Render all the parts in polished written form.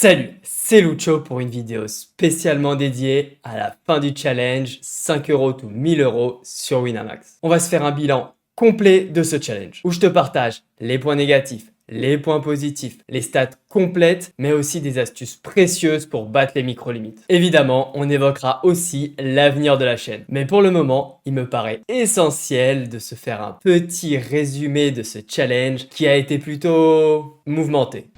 Salut, c'est Lucho pour une vidéo spécialement dédiée à la fin du challenge 5 euros ou 1000 euros sur Winamax. On va se faire un bilan complet de ce challenge où je te partage les points négatifs, les points positifs, les stats complètes, mais aussi des astuces précieuses pour battre les micro-limites. Évidemment, on évoquera aussi l'avenir de la chaîne. Mais pour le moment, il me paraît essentiel de se faire un petit résumé de ce challenge qui a été plutôt mouvementé.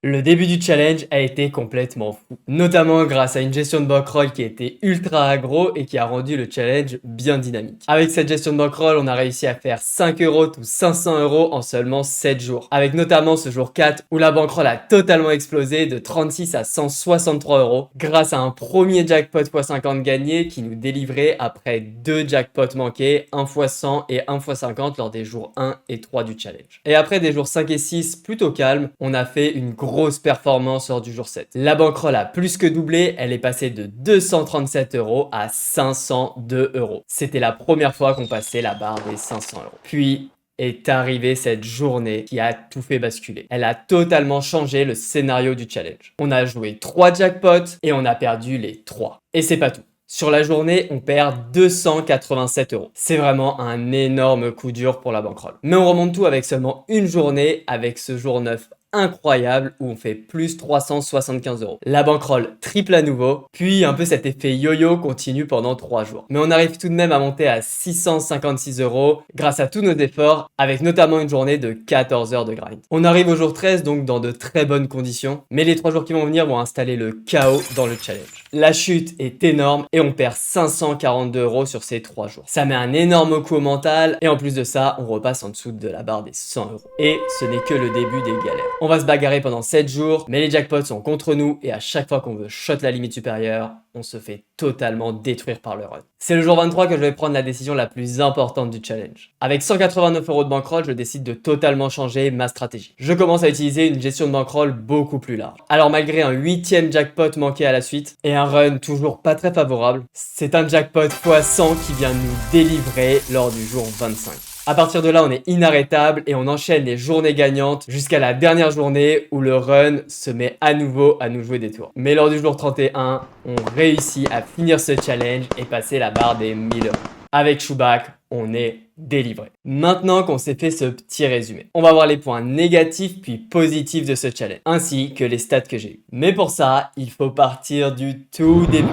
Le début du challenge a été complètement fou, notamment grâce à une gestion de bankroll qui a été ultra aggro et qui a rendu le challenge bien dynamique. Avec cette gestion de bankroll, on a réussi à faire 5 euros ou 500 euros en seulement 7 jours. Avec notamment ce jour 4 où la bankroll a totalement explosé de 36 à 163 euros grâce à un premier jackpot x50 gagné qui nous délivrait après 2 jackpots manqués, 1 x 100 et 1 x 50 lors des jours 1 et 3 du challenge. Et après des jours 5 et 6 plutôt calmes, on a fait une grosse performance lors du jour 7. La bankroll a plus que doublé, elle est passée de 237 euros à 502 euros. C'était la première fois qu'on passait la barre des 500 euros. Puis est arrivée cette journée qui a tout fait basculer. Elle a totalement changé le scénario du challenge. On a joué 3 jackpots et on a perdu les 3. Et c'est pas tout. Sur la journée, on perd 287 euros. C'est vraiment un énorme coup dur pour la bankroll. Mais on remonte tout avec seulement une journée, avec ce jour 9 incroyable où on fait plus 375 euros. La bankroll triple à nouveau, puis un peu cet effet yo-yo continue pendant 3 jours. Mais on arrive tout de même à monter à 656 euros grâce à tous nos efforts, avec notamment une journée de 14 heures de grind. On arrive au jour 13 donc dans de très bonnes conditions, mais les 3 jours qui vont venir vont installer le chaos dans le challenge. La chute est énorme et on perd 542 euros sur ces 3 jours. Ça met un énorme coup au mental et en plus de ça, on repasse en dessous de la barre des 100 euros. Et ce n'est que le début des galères. On va se bagarrer pendant 7 jours, mais les jackpots sont contre nous et à chaque fois qu'on veut shot la limite supérieure, on se fait totalement détruire par le run. C'est le jour 23 que je vais prendre la décision la plus importante du challenge. Avec 189 euros de bankroll, je décide de totalement changer ma stratégie. Je commence à utiliser une gestion de bankroll beaucoup plus large. Alors malgré un 8e jackpot manqué à la suite et un run toujours pas très favorable, c'est un jackpot x 100 qui vient nous délivrer lors du jour 25. À partir de là, on est inarrêtable et on enchaîne les journées gagnantes jusqu'à la dernière journée où le run se met à nouveau à nous jouer des tours. Mais lors du jour 31, on réussit à finir ce challenge et passer la barre des 1000 euros. Avec Chewbacca, on est délivré. Maintenant qu'on s'est fait ce petit résumé, on va voir les points négatifs puis positifs de ce challenge, ainsi que les stats que j'ai eu. Mais pour ça, il faut partir du tout début.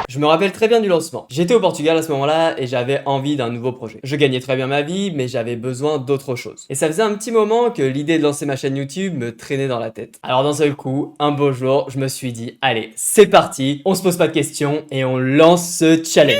Je me rappelle très bien du lancement. J'étais au Portugal à ce moment-là et j'avais envie d'un nouveau projet. Je gagnais très bien ma vie, mais j'avais besoin d'autre chose. Et ça faisait un petit moment que l'idée de lancer ma chaîne YouTube me traînait dans la tête. Alors d'un seul coup, un beau jour, je me suis dit, allez, c'est parti, on se pose pas de questions et on lance ce challenge.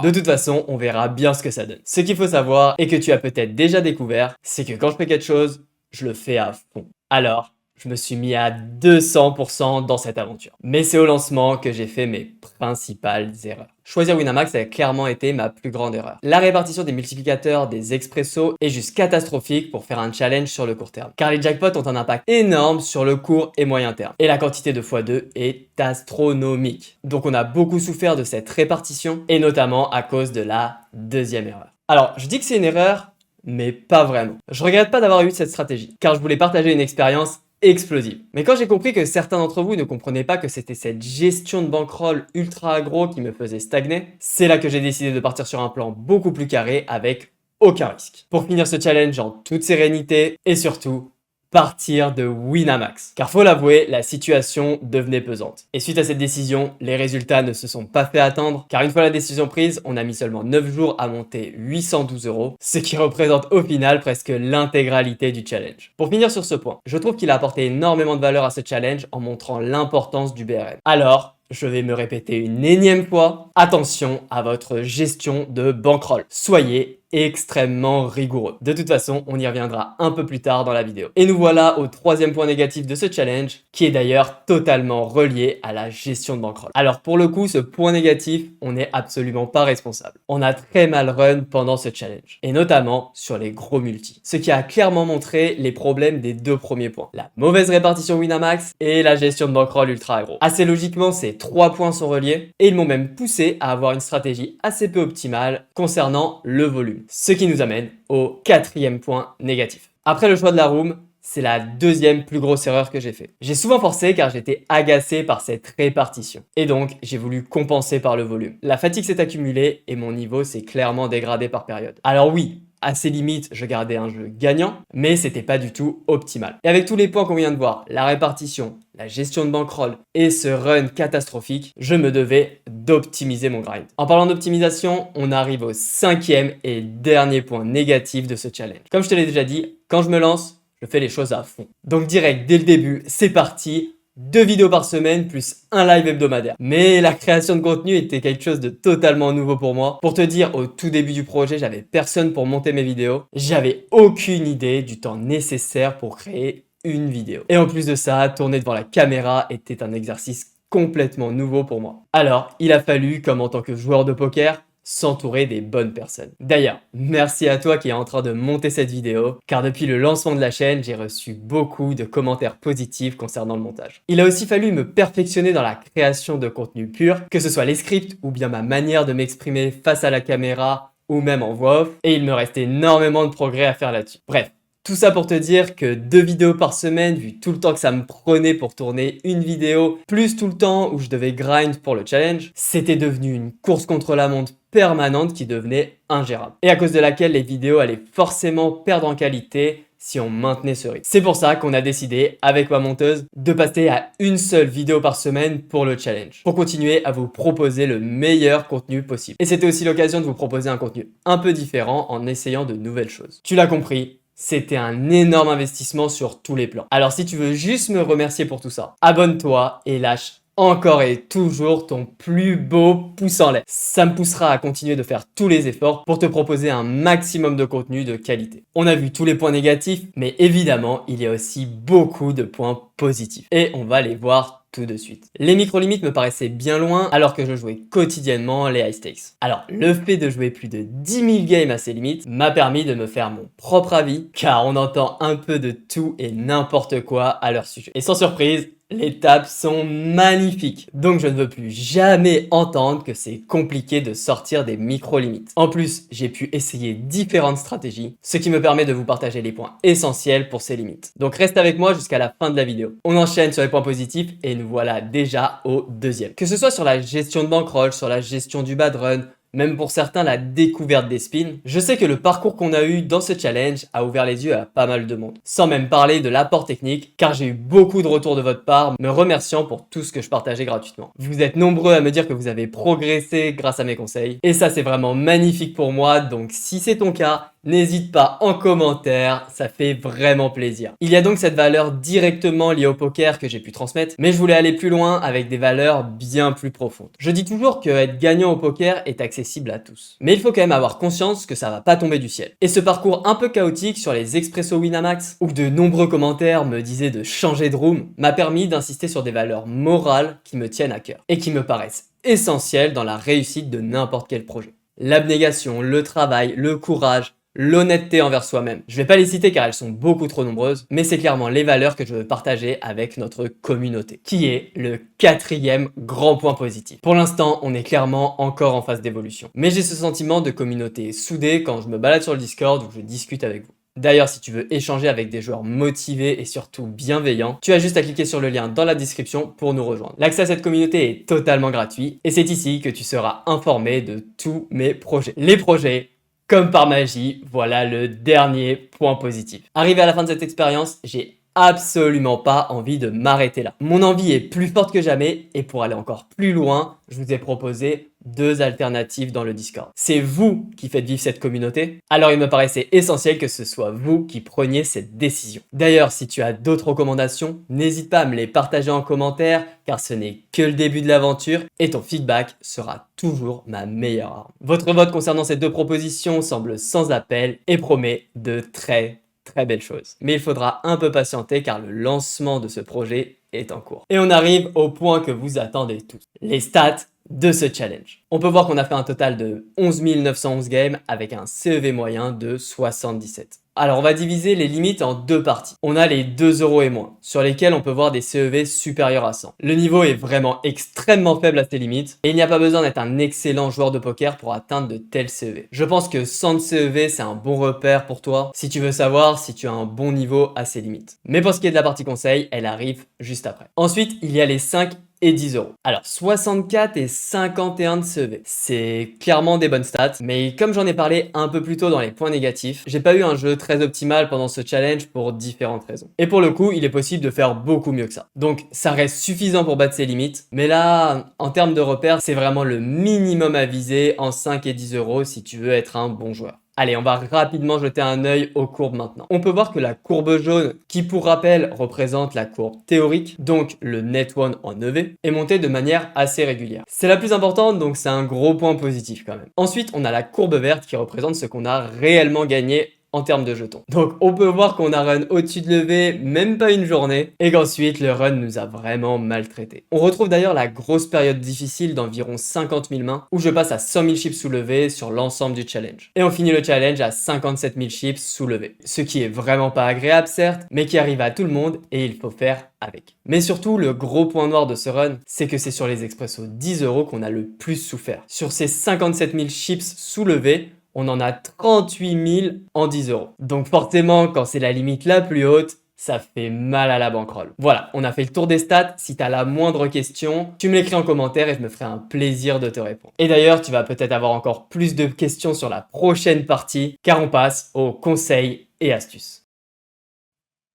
De toute façon, on verra bien ce que ça donne. Ce qu'il faut savoir, et que tu as peut-être déjà découvert, c'est que quand je fais quelque chose, je le fais à fond. Alors, je me suis mis à 200% dans cette aventure. Mais c'est au lancement que j'ai fait mes principales erreurs. Choisir Winamax a clairement été ma plus grande erreur. La répartition des multiplicateurs des expressos est juste catastrophique pour faire un challenge sur le court terme. Car les jackpots ont un impact énorme sur le court et moyen terme. Et la quantité de x2 est astronomique. Donc on a beaucoup souffert de cette répartition et notamment à cause de la deuxième erreur. Alors je dis que c'est une erreur, mais pas vraiment. Je regrette pas d'avoir eu cette stratégie, car je voulais partager une expérience explosive. Mais quand j'ai compris que certains d'entre vous ne comprenaient pas que c'était cette gestion de bankroll ultra aggro qui me faisait stagner, c'est là que j'ai décidé de partir sur un plan beaucoup plus carré avec aucun risque. Pour finir ce challenge en toute sérénité et surtout partir de Winamax. Car faut l'avouer, la situation devenait pesante. Et suite à cette décision, les résultats ne se sont pas fait attendre, car une fois la décision prise, on a mis seulement 9 jours à monter 812 euros, ce qui représente au final presque l'intégralité du challenge. Pour finir sur ce point, je trouve qu'il a apporté énormément de valeur à ce challenge en montrant l'importance du BRM. Alors, je vais me répéter une énième fois, attention à votre gestion de bankroll. Soyez extrêmement rigoureux. De toute façon, on y reviendra un peu plus tard dans la vidéo. Et nous voilà au troisième point négatif de ce challenge, qui est d'ailleurs totalement relié à la gestion de bankroll. Alors pour le coup, ce point négatif, on n'est absolument pas responsable. On a très mal run pendant ce challenge, et notamment sur les gros multis. Ce qui a clairement montré les problèmes des deux premiers points. La mauvaise répartition Winamax et la gestion de bankroll ultra aggro. Assez logiquement, ces trois points sont reliés, et ils m'ont même poussé à avoir une stratégie assez peu optimale concernant le volume. Ce qui nous amène au quatrième point négatif. Après le choix de la room, c'est la deuxième plus grosse erreur que j'ai fait. J'ai souvent forcé car j'étais agacé par cette répartition. Et donc, j'ai voulu compenser par le volume. La fatigue s'est accumulée et mon niveau s'est clairement dégradé par période. Alors oui, à ses limites, je gardais un jeu gagnant, mais c'était pas du tout optimal. Et avec tous les points qu'on vient de voir, la répartition, la gestion de bankroll et ce run catastrophique, je me devais d'optimiser mon grind. En parlant d'optimisation, on arrive au cinquième et dernier point négatif de ce challenge. Comme je te l'ai déjà dit, quand je me lance, je fais les choses à fond. Donc direct, dès le début, c'est parti. 2 vidéos par semaine plus un live hebdomadaire. Mais la création de contenu était quelque chose de totalement nouveau pour moi. Pour te dire, au tout début du projet, j'avais personne pour monter mes vidéos. J'avais aucune idée du temps nécessaire pour créer une vidéo. Et en plus de ça, tourner devant la caméra était un exercice complètement nouveau pour moi. Alors, il a fallu, comme en tant que joueur de poker, s'entourer des bonnes personnes. D'ailleurs, merci à toi qui est en train de monter cette vidéo, car depuis le lancement de la chaîne, j'ai reçu beaucoup de commentaires positifs concernant le montage. Il a aussi fallu me perfectionner dans la création de contenu pur, que ce soit les scripts ou bien ma manière de m'exprimer face à la caméra ou même en voix off, et il me reste énormément de progrès à faire là-dessus. Bref, tout ça pour te dire que 2 vidéos par semaine, vu tout le temps que ça me prenait pour tourner une vidéo, plus tout le temps où je devais grind pour le challenge, c'était devenu une course contre la montre permanente qui devenait ingérable. Et à cause de laquelle les vidéos allaient forcément perdre en qualité si on maintenait ce rythme. C'est pour ça qu'on a décidé, avec ma monteuse, de passer à une seule vidéo par semaine pour le challenge, pour continuer à vous proposer le meilleur contenu possible. Et c'était aussi l'occasion de vous proposer un contenu un peu différent en essayant de nouvelles choses. Tu l'as compris, c'était un énorme investissement sur tous les plans. Alors si tu veux juste me remercier pour tout ça, abonne-toi et lâche encore et toujours ton plus beau pouce en l'air. Ça me poussera à continuer de faire tous les efforts pour te proposer un maximum de contenu de qualité. On a vu tous les points négatifs, mais évidemment, il y a aussi beaucoup de points positifs. Et on va les voir tout de suite. Les micro-limites me paraissaient bien loin alors que je jouais quotidiennement les high stakes. Alors, le fait de jouer plus de 10 000 games à ces limites m'a permis de me faire mon propre avis, car on entend un peu de tout et n'importe quoi à leur sujet. Et sans surprise, les tables sont magnifiques, donc je ne veux plus jamais entendre que c'est compliqué de sortir des micro-limites. En plus, j'ai pu essayer différentes stratégies, ce qui me permet de vous partager les points essentiels pour ces limites. Donc reste avec moi jusqu'à la fin de la vidéo. On enchaîne sur les points positifs et nous voilà déjà au deuxième. Que ce soit sur la gestion de bankroll, sur la gestion du bad run, même pour certains la découverte des spins, je sais que le parcours qu'on a eu dans ce challenge a ouvert les yeux à pas mal de monde. Sans même parler de l'apport technique, car j'ai eu beaucoup de retours de votre part me remerciant pour tout ce que je partageais gratuitement. Vous êtes nombreux à me dire que vous avez progressé grâce à mes conseils, et ça c'est vraiment magnifique pour moi, donc si c'est ton cas, n'hésite pas en commentaire, ça fait vraiment plaisir. Il y a donc cette valeur directement liée au poker que j'ai pu transmettre, mais je voulais aller plus loin avec des valeurs bien plus profondes. Je dis toujours que être gagnant au poker est accessible à tous. Mais il faut quand même avoir conscience que ça va pas tomber du ciel. Et ce parcours un peu chaotique sur les expresso Winamax, où de nombreux commentaires me disaient de changer de room, m'a permis d'insister sur des valeurs morales qui me tiennent à cœur, et qui me paraissent essentielles dans la réussite de n'importe quel projet. L'abnégation, le travail, le courage, l'honnêteté envers soi-même. Je vais pas les citer car elles sont beaucoup trop nombreuses, mais c'est clairement les valeurs que je veux partager avec notre communauté, qui est le quatrième grand point positif. Pour l'instant, on est clairement encore en phase d'évolution, mais j'ai ce sentiment de communauté soudée quand je me balade sur le Discord ou que je discute avec vous. D'ailleurs, si tu veux échanger avec des joueurs motivés et surtout bienveillants, tu as juste à cliquer sur le lien dans la description pour nous rejoindre. L'accès à cette communauté est totalement gratuit et c'est ici que tu seras informé de tous mes projets. Les projets, comme par magie, voilà le dernier point positif. Arrivé à la fin de cette expérience, j'ai absolument pas envie de m'arrêter là. Mon envie est plus forte que jamais et pour aller encore plus loin, je vous ai proposé 2 alternatives dans le Discord. C'est vous qui faites vivre cette communauté, alors il me paraissait essentiel que ce soit vous qui preniez cette décision. D'ailleurs, si tu as d'autres recommandations, n'hésite pas à me les partager en commentaire car ce n'est que le début de l'aventure et ton feedback sera toujours ma meilleure arme. Votre vote concernant ces 2 propositions semble sans appel et promet de très belles choses. Mais il faudra un peu patienter car le lancement de ce projet est en cours. Et on arrive au point que vous attendez tous, les stats de ce challenge. On peut voir qu'on a fait un total de 11 911 games avec un CEV moyen de 77. Alors on va diviser les limites en 2 parties. On a les 2 euros et moins, sur lesquels on peut voir des CEV supérieurs à 100. Le niveau est vraiment extrêmement faible à ces limites, et il n'y a pas besoin d'être un excellent joueur de poker pour atteindre de tels CEV. Je pense que 100 de CEV c'est un bon repère pour toi, si tu veux savoir si tu as un bon niveau à ces limites. Mais pour ce qui est de la partie conseil, elle arrive juste après. Ensuite, il y a les 5 et 10 euros. Alors 64 et 51 de CEV, c'est clairement des bonnes stats, mais comme j'en ai parlé un peu plus tôt dans les points négatifs, j'ai pas eu un jeu très optimal pendant ce challenge pour différentes raisons. Et pour le coup, il est possible de faire beaucoup mieux que ça. Donc ça reste suffisant pour battre ses limites, mais là, en termes de repères, c'est vraiment le minimum à viser en 5 et 10 euros si tu veux être un bon joueur. Allez, on va rapidement jeter un œil aux courbes maintenant. On peut voir que la courbe jaune, qui pour rappel représente la courbe théorique, donc le net one en EV, est montée de manière assez régulière. C'est la plus importante, donc c'est un gros point positif quand même. Ensuite, on a la courbe verte qui représente ce qu'on a réellement gagné en termes de jetons. Donc on peut voir qu'on a run au-dessus de levé, même pas une journée, et qu'ensuite le run nous a vraiment maltraité. On retrouve d'ailleurs la grosse période difficile d'environ 50 000 mains, où je passe à 100 000 chips soulevés sur l'ensemble du challenge. Et on finit le challenge à 57 000 chips soulevés. Ce qui est vraiment pas agréable certes, mais qui arrive à tout le monde et il faut faire avec. Mais surtout, le gros point noir de ce run, c'est que c'est sur les expressos 10 euros qu'on a le plus souffert. Sur ces 57 000 chips soulevés, on en a 38 000 en 10 euros. Donc forcément, quand c'est la limite la plus haute, ça fait mal à la bankroll. Voilà, on a fait le tour des stats. Si tu as la moindre question, tu me l'écris en commentaire et je me ferai un plaisir de te répondre. Et d'ailleurs, tu vas peut-être avoir encore plus de questions sur la prochaine partie, car on passe aux conseils et astuces.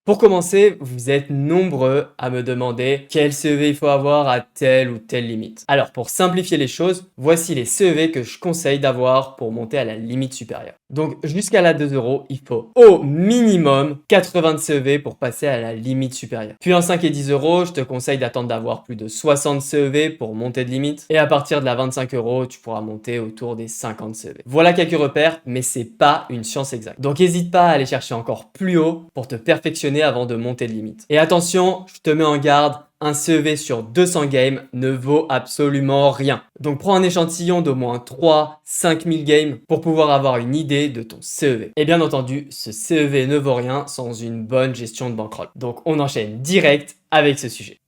Pour commencer, vous êtes nombreux à me demander quel CEV il faut avoir à telle ou telle limite. Alors pour simplifier les choses, voici les CEV que je conseille d'avoir pour monter à la limite supérieure. Donc jusqu'à la 2 euros, il faut au minimum 80 CEV pour passer à la limite supérieure. Puis en 5 et 10 euros, je te conseille d'attendre d'avoir plus de 60 CEV pour monter de limite. Et à partir de la 25 euros, tu pourras monter autour des 50 CEV. Voilà quelques repères, mais c'est pas une science exacte. Donc n'hésite pas à aller chercher encore plus haut pour te perfectionner avant de monter de limite. Et attention, je te mets en garde, un CEV sur 200 games ne vaut absolument rien. Donc prends un échantillon d'au moins 3-5 000 games pour pouvoir avoir une idée de ton CEV. Et bien entendu, ce CEV ne vaut rien sans une bonne gestion de bankroll. Donc on enchaîne direct avec ce sujet.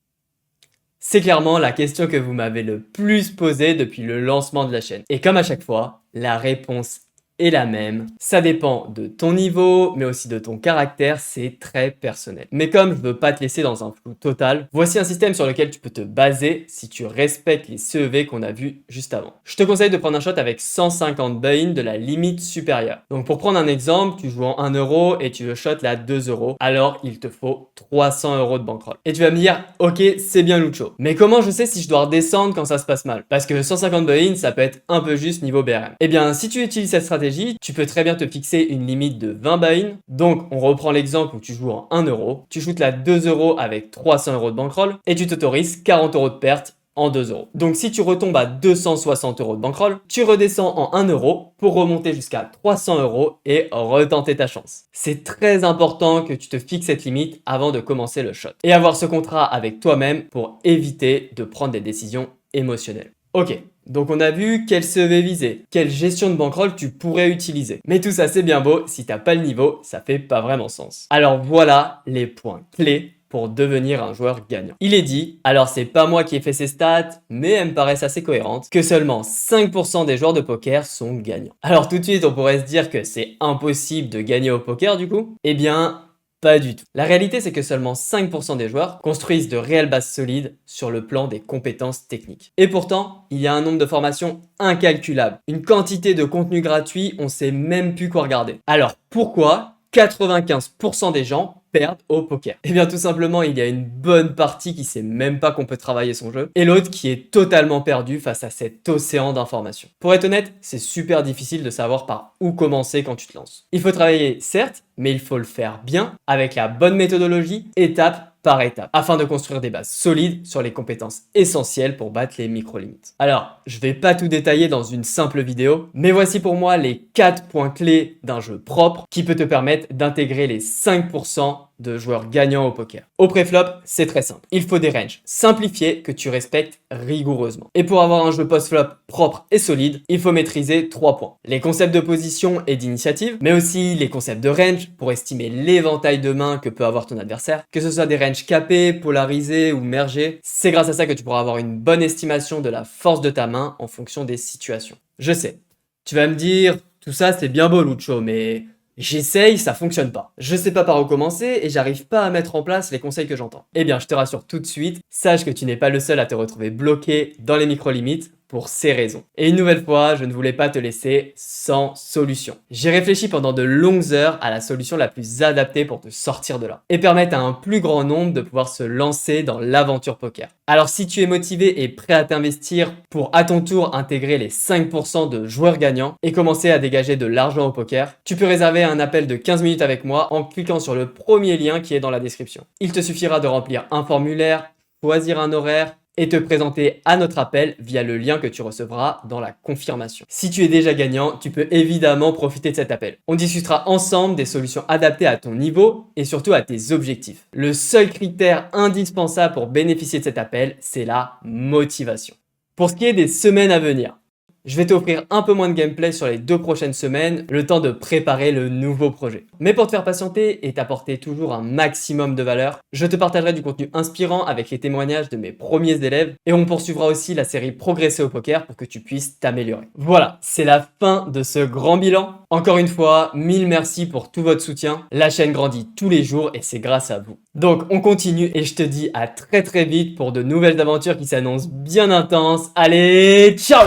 C'est clairement la question que vous m'avez le plus posée depuis le lancement de la chaîne. Et comme à chaque fois, la réponse est la même. Ça dépend de ton niveau, mais aussi de ton caractère, c'est très personnel. Mais comme je veux pas te laisser dans un flou total, voici un système sur lequel tu peux te baser si tu respectes les CEV qu'on a vus juste avant. Je te conseille de prendre un shot avec 150 buy-in de la limite supérieure. Donc pour prendre un exemple, tu joues en 1 euro et tu veux shot la 2 euros, alors il te faut 300 euros de bankroll. Et tu vas me dire, ok, c'est bien Lucho, mais comment je sais si je dois redescendre quand ça se passe mal? Parce que 150 buy-in, ça peut être un peu juste niveau BRM. Eh bien, si tu utilises cette stratégie, tu peux très bien te fixer une limite de 20 buy-in. Donc, on reprend l'exemple où tu joues en 1 euro, tu shootes la 2 euros avec 300 euros de bankroll et tu t'autorises 40 euros de perte en 2 euros. Donc, si tu retombes à 260 euros de bankroll, tu redescends en 1 euro pour remonter jusqu'à 300 euros et retenter ta chance. C'est très important que tu te fixes cette limite avant de commencer le shot et avoir ce contrat avec toi-même pour éviter de prendre des décisions émotionnelles. Ok, donc on a vu quel CEV viser, quelle gestion de bankroll tu pourrais utiliser. Mais tout ça c'est bien beau, si t'as pas le niveau, ça fait pas vraiment sens. Alors voilà les points clés pour devenir un joueur gagnant. Il est dit, alors c'est pas moi qui ai fait ces stats, mais elles me paraissent assez cohérentes, que seulement 5% des joueurs de poker sont gagnants. Alors tout de suite on pourrait se dire que c'est impossible de gagner au poker du coup. Eh bien, pas du tout. La réalité, c'est que seulement 5% des joueurs construisent de réelles bases solides sur le plan des compétences techniques. Et pourtant, il y a un nombre de formations incalculable. Une quantité de contenu gratuit, on sait même plus quoi regarder. Alors, pourquoi ? 95% des gens perdent au poker? Eh bien tout simplement, il y a une bonne partie qui sait même pas qu'on peut travailler son jeu, et l'autre qui est totalement perdu face à cet océan d'informations. Pour être honnête, c'est super difficile de savoir par où commencer quand tu te lances. Il faut travailler, certes, mais il faut le faire bien, avec la bonne méthodologie, étape par étape, afin de construire des bases solides sur les compétences essentielles pour battre les micro-limites. Alors, je vais pas tout détailler dans une simple vidéo, mais voici pour moi les 4 points clés d'un jeu propre qui peut te permettre d'intégrer les 5% de joueurs gagnants au poker. Au préflop, c'est très simple. Il faut des ranges simplifiés que tu respectes rigoureusement. Et pour avoir un jeu post-flop propre et solide, il faut maîtriser 3 points. Les concepts de position et d'initiative, mais aussi les concepts de range pour estimer l'éventail de mains que peut avoir ton adversaire. Que ce soit des ranges capés, polarisés ou mergés, c'est grâce à ça que tu pourras avoir une bonne estimation de la force de ta main en fonction des situations. Je sais, tu vas me dire, tout ça c'est bien beau Lucho, mais j'essaye, ça fonctionne pas. Je sais pas par où commencer et j'arrive pas à mettre en place les conseils que j'entends. Eh bien, je te rassure tout de suite, sache que tu n'es pas le seul à te retrouver bloqué dans les micro-limites pour ces raisons. Et une nouvelle fois, je ne voulais pas te laisser sans solution. J'ai réfléchi pendant de longues heures à la solution la plus adaptée pour te sortir de là et permettre à un plus grand nombre de pouvoir se lancer dans l'aventure poker. Alors si tu es motivé et prêt à t'investir pour à ton tour intégrer les 5% de joueurs gagnants et commencer à dégager de l'argent au poker, tu peux réserver un appel de 15 minutes avec moi en cliquant sur le premier lien qui est dans la description. Il te suffira de remplir un formulaire, choisir un horaire et te présenter à notre appel via le lien que tu recevras dans la confirmation. Si tu es déjà gagnant, tu peux évidemment profiter de cet appel. On discutera ensemble des solutions adaptées à ton niveau et surtout à tes objectifs. Le seul critère indispensable pour bénéficier de cet appel, c'est la motivation. Pour ce qui est des semaines à venir, je vais t'offrir un peu moins de gameplay sur les 2 prochaines semaines, le temps de préparer le nouveau projet. Mais pour te faire patienter et t'apporter toujours un maximum de valeur, je te partagerai du contenu inspirant avec les témoignages de mes premiers élèves et on poursuivra aussi la série Progresser au poker pour que tu puisses t'améliorer. Voilà, c'est la fin de ce grand bilan. Encore une fois, 1000 merci pour tout votre soutien. La chaîne grandit tous les jours et c'est grâce à vous. Donc on continue et je te dis à très vite pour de nouvelles aventures qui s'annoncent bien intenses. Allez, ciao!